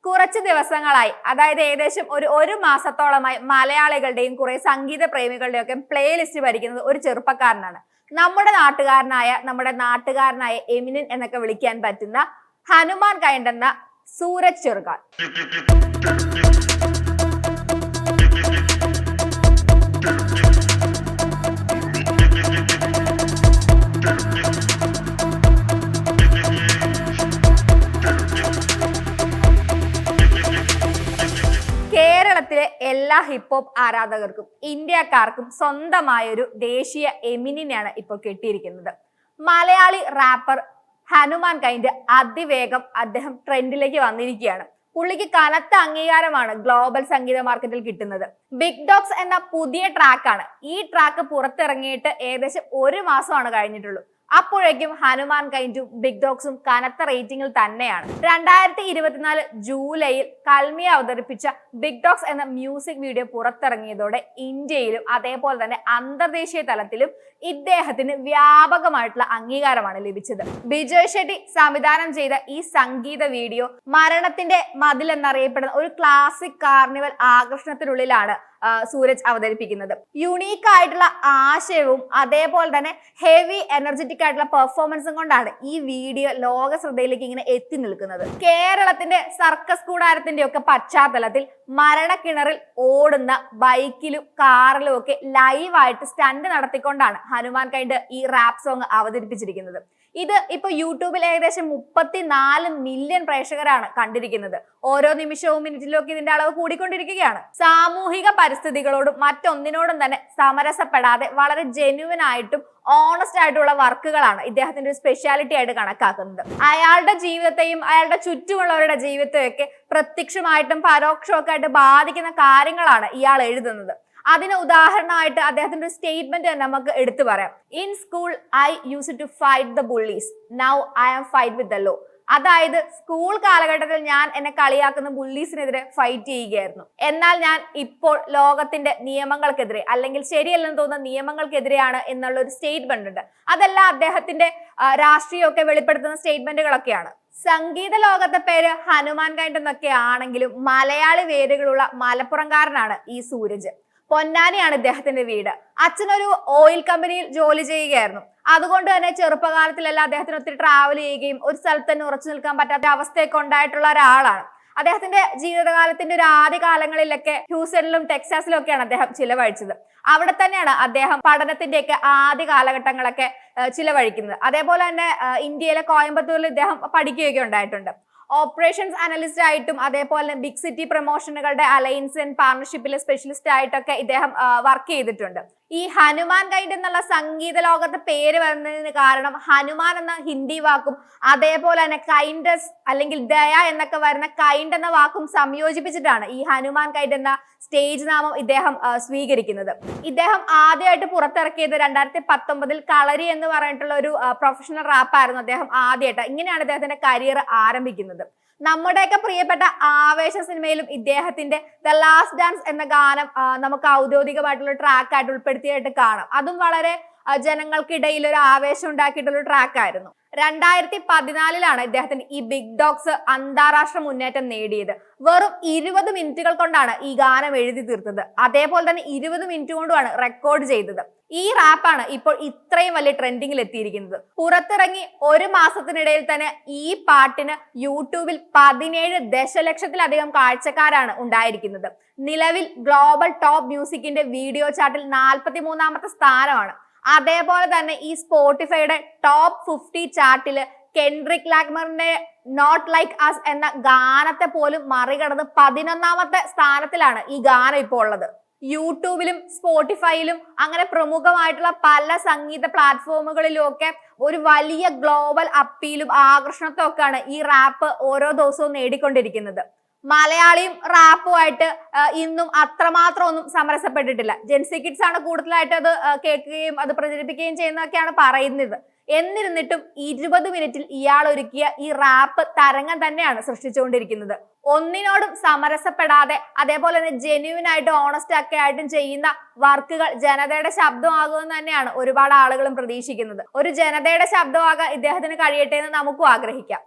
കുറച്ച് ദിവസങ്ങളായി, അതായത് ഏകദേശം ഒരു മാസത്തോളമായി മലയാളികളുടെയും കുറെ സംഗീത പ്രേമികളുടെയും ഒക്കെ പ്ലേലിസ്റ്റ് ഭരിക്കുന്നത് ഒരു ചെറുപ്പക്കാരനാണ്. നമ്മുടെ നാട്ടുകാരനായ എമിനൻ എന്നൊക്കെ വിളിക്കാൻ പറ്റുന്ന ഹനുമാൻ കൈൻഡ് എന്ന സൂരജ് ചെറുകാൽ. കേരളത്തിലെ എല്ലാ ഹിപ്ഹോപ്പ് ആരാധകർക്കും ഇന്ത്യക്കാർക്കും സ്വന്തമായൊരു ദേശീയ എമിനെയാണ് ഇപ്പോൾ കിട്ടിയിരിക്കുന്നത്. മലയാളി റാപ്പർ ഹനുമാൻ കൈൻഡ് അതിവേഗം അദ്ദേഹം ട്രെൻഡിലേക്ക് വന്നിരിക്കുകയാണ്. പുള്ളിക്ക് കനത്ത അംഗീകാരമാണ് ഗ്ലോബൽ സംഗീത മാർക്കറ്റിൽ കിട്ടുന്നത്. ബിഗ് ഡോഗ്സ് എന്ന പുതിയ ട്രാക്കാണ്. ഈ ട്രാക്ക് പുറത്തിറങ്ങിയിട്ട് ഏകദേശം ഒരു മാസമാണ് കഴിഞ്ഞിട്ടുള്ളൂ. അപ്പോഴേക്കും ഹനുമാൻ കൈൻഡും ബിഗ് ഡോഗ്സും കനത്ത റേറ്റിംഗിൽ തന്നെയാണ്. 2024 ജൂലൈയിൽ കൽമിയ അവതരിപ്പിച്ച ബിഗ് ഡോഗ്സ് എന്ന മ്യൂസിക് വീഡിയോ പുറത്തിറങ്ങിയതോടെ ഇന്ത്യയിലും അതേപോലെ തന്നെ അന്തർദേശീയ തലത്തിലും ഇദ്ദേഹത്തിന് വ്യാപകമായിട്ടുള്ള അംഗീകാരമാണ് ലഭിച്ചത്. ബിജോയ് ഷെട്ടി സംവിധാനം ചെയ്ത ഈ സംഗീത വീഡിയോ മരണത്തിന്റെ മതിൽ എന്നറിയപ്പെടുന്ന ഒരു ക്ലാസിക് കാർണിവൽ ആകർഷണത്തിനുള്ളിലാണ് സൂരജ് അവതരിപ്പിക്കുന്നത്. യുണീക്ക് ആയിട്ടുള്ള ആശയവും അതേപോലെ തന്നെ ഹെവി എനർജറ്റിക് ആയിട്ടുള്ള പെർഫോമൻസും കൊണ്ടാണ് ഈ വീഡിയോ ലോക ശ്രദ്ധയിലേക്ക് ഇങ്ങനെ എത്തി നിൽക്കുന്നത്. കേരളത്തിന്റെ സർക്കസ് കൂടാരത്തിന്റെ ഒക്കെ പശ്ചാത്തലത്തിൽ മരണക്കിണറിൽ ഓടുന്ന ബൈക്കിലും കാറിലും ഒക്കെ ലൈവായിട്ട് സ്റ്റണ്ട് നടത്തിക്കൊണ്ടാണ് ഹനുമാൻ കൈൻഡ് ഈ റാപ്പ് സോങ് അവതരിപ്പിച്ചിരിക്കുന്നത്. ഇത് ഇപ്പൊ യൂട്യൂബിൽ ഏകദേശം 34 മില്യൺ പ്രേക്ഷകരാണ് കണ്ടിരിക്കുന്നത്. ഓരോ നിമിഷവും മിനിറ്റിലും ഒക്കെ ഇതിന്റെ അളവ് കൂടിക്കൊണ്ടിരിക്കുകയാണ്. സാമൂഹിക പരിസ്ഥിതികളോടും മറ്റൊന്നിനോടും തന്നെ സമരസപ്പെടാതെ വളരെ ജെന്യുവൻ ആയിട്ടും ഓണസ്റ്റ് ആയിട്ടുള്ള വർക്കുകളാണ് ഇദ്ദേഹത്തിന്റെ ഒരു സ്പെഷ്യാലിറ്റി ആയിട്ട് കണക്കാക്കുന്നത്. അയാളുടെ ജീവിതത്തെയും അയാളുടെ ചുറ്റുമുള്ളവരുടെ ജീവിതത്തെയും ഒക്കെ പ്രത്യക്ഷമായിട്ടും പരോക്ഷമൊക്കെ ആയിട്ട് ബാധിക്കുന്ന കാര്യങ്ങളാണ് ഇയാൾ എഴുതുന്നത്. അതിന് ഉദാഹരണമായിട്ട് അദ്ദേഹത്തിന്റെ ഒരു സ്റ്റേറ്റ്മെന്റ് നമുക്ക് എടുത്തു പറയാം. In school I use to fight the bullies, now I am fight with the law. അതായത് സ്കൂൾ കാലഘട്ടത്തിൽ ഞാൻ എന്നെ കളിയാക്കുന്ന ബുള്ളീസിനെതിരെ ഫൈറ്റ് ചെയ്യുകയായിരുന്നു. എന്നാൽ ഞാൻ ഇപ്പോൾ ലോകത്തിന്റെ നിയമങ്ങൾക്കെതിരെ അല്ലെങ്കിൽ ശരിയല്ലെന്ന് തോന്നുന്ന നിയമങ്ങൾക്കെതിരെയാണ് എന്നുള്ള ഒരു സ്റ്റേറ്റ്മെന്റ് ഉണ്ട്. അതെല്ലാം അദ്ദേഹത്തിന്റെ രാഷ്ട്രീയമൊക്കെ വെളിപ്പെടുത്തുന്ന സ്റ്റേറ്റ്മെന്റുകളൊക്കെയാണ്. സംഗീത ലോകത്തെ പേര് ഹനുമാൻ കൈൻഡ് എന്നൊക്കെ ആണെങ്കിലും മലയാളി വേരുകളുള്ള മലപ്പുറംകാരനാണ് ഈ സൂരജ്. പൊന്നാനിയാണ് ഇദ്ദേഹത്തിന്റെ വീട്. അച്ഛനൊരു ഓയിൽ കമ്പനിയിൽ ജോലി ചെയ്യുകയായിരുന്നു. അതുകൊണ്ട് തന്നെ ചെറുപ്പകാലത്തിലെല്ലാം അദ്ദേഹത്തിന് ഒത്തിരി ട്രാവൽ ചെയ്യുകയും ഒരു സ്ഥലത്ത് തന്നെ ഉറച്ചു നിൽക്കാൻ പറ്റാത്ത അവസ്ഥയൊക്കെ ഉണ്ടായിട്ടുള്ള ഒരാളാണ്. അദ്ദേഹത്തിന്റെ ജീവിതകാലത്തിന്റെ ഒരു ആദ്യ കാലങ്ങളിലൊക്കെ ഹ്യൂസ്റ്റണിലും ടെക്സാസിലും ഒക്കെയാണ് അദ്ദേഹം ചിലവഴിച്ചത്. അവിടെ തന്നെയാണ് അദ്ദേഹം പഠനത്തിന്റെയൊക്കെ ആദ്യ കാലഘട്ടങ്ങളൊക്കെ ചിലവഴിക്കുന്നത്. അതേപോലെ തന്നെ ഇന്ത്യയിലെ കോയമ്പത്തൂരിൽ ഇദ്ദേഹം പഠിക്കുകയൊക്കെ ഉണ്ടായിട്ടുണ്ട്. ഓപ്പറേഷൻസ് അനലിസ്റ്റ് ആയിട്ടും അതേപോലെ ബിഗ് സിറ്റി പ്രൊമോഷനുകളുടെ അലയൻസ് ആൻഡ് പാർട്ണർഷിപ്പിലെ സ്പെഷ്യലിസ്റ്റ് ആയിട്ടൊക്കെ ഇദ്ദേഹം വർക്ക് ചെയ്തിട്ടുണ്ട്. ഈ ഹനുമാൻ കൈൻഡ് എന്നുള്ള സംഗീത ലോകത്തെ പേര് വരുന്നതിന് കാരണം ഹനുമാൻ എന്ന ഹിന്ദി വാക്കും അതേപോലെ തന്നെ കൈൻഡസ് അല്ലെങ്കിൽ ദയ എന്നൊക്കെ വരുന്ന കൈൻഡ് എന്ന വാക്കും സംയോജിപ്പിച്ചിട്ടാണ് ഈ ഹനുമാൻ കൈൻഡ് എന്ന സ്റ്റേജ് നാമം ഇദ്ദേഹം സ്വീകരിക്കുന്നത്. ഇദ്ദേഹം ആദ്യമായിട്ട് പുറത്തിറക്കിയത് 2019 കളരി എന്ന് പറഞ്ഞിട്ടുള്ള ഒരു പ്രൊഫഷണൽ റാപ്പായിരുന്നു അദ്ദേഹം ആദ്യമായിട്ട്. ഇങ്ങനെയാണ് ഇദ്ദേഹത്തിന്റെ കരിയർ ആരംഭിക്കുന്നത്. നമ്മുടെയൊക്കെ പ്രിയപ്പെട്ട ആവേശ സിനിമയിലും ഇദ്ദേഹത്തിന്റെ ദ ലാസ്റ്റ് ഡാൻസ് എന്ന ഗാനം നമുക്ക് ഔദ്യോഗികമായിട്ടുള്ള ട്രാക്കായിട്ട് ഉൾപ്പെടുത്തിയായിട്ട് കാണാം. അതും വളരെ ജനങ്ങൾക്കിടയിൽ ഒരു ആവേശം ഉണ്ടാക്കിയിട്ടുള്ള ട്രാക്ക് ആയിരുന്നു. 2014 ഇദ്ദേഹത്തിന് ഈ ബിഗ് ഡോഗ്സ് അന്താരാഷ്ട്ര മുന്നേറ്റം നേടിയത്. വെറും 20 മിനിറ്റുകൾ കൊണ്ടാണ് ഈ ഗാനം എഴുതി തീർത്തത്. അതേപോലെ തന്നെ 20 മിനിറ്റ് കൊണ്ടുമാണ് റെക്കോർഡ് ചെയ്തത്. ഈ റാപ്പാണ് ഇപ്പോൾ ഇത്രയും വലിയ ട്രെൻഡിങ്ങിൽ എത്തിയിരിക്കുന്നത്. പുറത്തിറങ്ങി ഒരു മാസത്തിനിടയിൽ തന്നെ ഈ പാട്ടിന് യൂട്യൂബിൽ 17 ദശലക്ഷത്തിലധികം കാഴ്ചക്കാരാണ് ഉണ്ടായിരിക്കുന്നത്. നിലവിൽ ഗ്ലോബൽ ടോപ്പ് മ്യൂസിക്കിന്റെ വീഡിയോ ചാർട്ടിൽ 43ാമത്തെ സ്ഥാനമാണ്. അതേപോലെ തന്നെ ഈ സ്പോട്ടിഫൈയുടെ ടോപ്പ് 50 ചാർട്ടില് കെൻഡ്രിക് ലാമറിന്റെ നോട്ട് ലൈക്ക് അസ് എന്ന ഗാനത്തെ പോലും മറികടന്ന് 11ാമത്തെ സ്ഥാനത്തിലാണ് ഈ ഗാനം ഇപ്പോൾ ഉള്ളത്. യൂട്യൂബിലും സ്പോട്ടിഫൈയിലും അങ്ങനെ പ്രമുഖമായിട്ടുള്ള പല സംഗീത പ്ലാറ്റ്ഫോമുകളിലും ഒക്കെ ഒരു വലിയ ഗ്ലോബൽ അപ്പീലും ആകർഷണത്വം ഒക്കെയാണ് ഈ റാപ്പ് ഓരോ ദിവസവും നേടിക്കൊണ്ടിരിക്കുന്നത്. മലയാളിയും റാപ്പുമായിട്ട് ഇന്നും അത്രമാത്രം ഒന്നും സമരസപ്പെട്ടിട്ടില്ല. ജെൻസി കിഡ്സ് ആണ് കൂടുതലായിട്ട് അത് കേൾക്കുകയും അത് പ്രചരിപ്പിക്കുകയും ചെയ്യുന്നതൊക്കെയാണ് പറയുന്നത്. എന്നിരുന്നിട്ടും 20 മിനിറ്റിൽ ഇയാൾ ഒരുക്കിയ ഈ റാപ്പ് തരംഗം തന്നെയാണ് സൃഷ്ടിച്ചുകൊണ്ടിരിക്കുന്നത്. ഒന്നിനോടും സമരസപ്പെടാതെ അതേപോലെ തന്നെ ജെന്യുവൻ ആയിട്ട് ഓണസ്റ്റ് ഒക്കെ ആയിട്ടും ചെയ്യുന്ന വർക്കുകൾ ജനതയുടെ ശബ്ദമാകുമെന്ന് തന്നെയാണ് ഒരുപാട് ആളുകളും പ്രതീക്ഷിക്കുന്നത്. ഒരു ജനതയുടെ ശബ്ദമാകാൻ ഇദ്ദേഹത്തിന് കഴിയട്ടെ എന്ന് നമുക്കും ആഗ്രഹിക്കാം.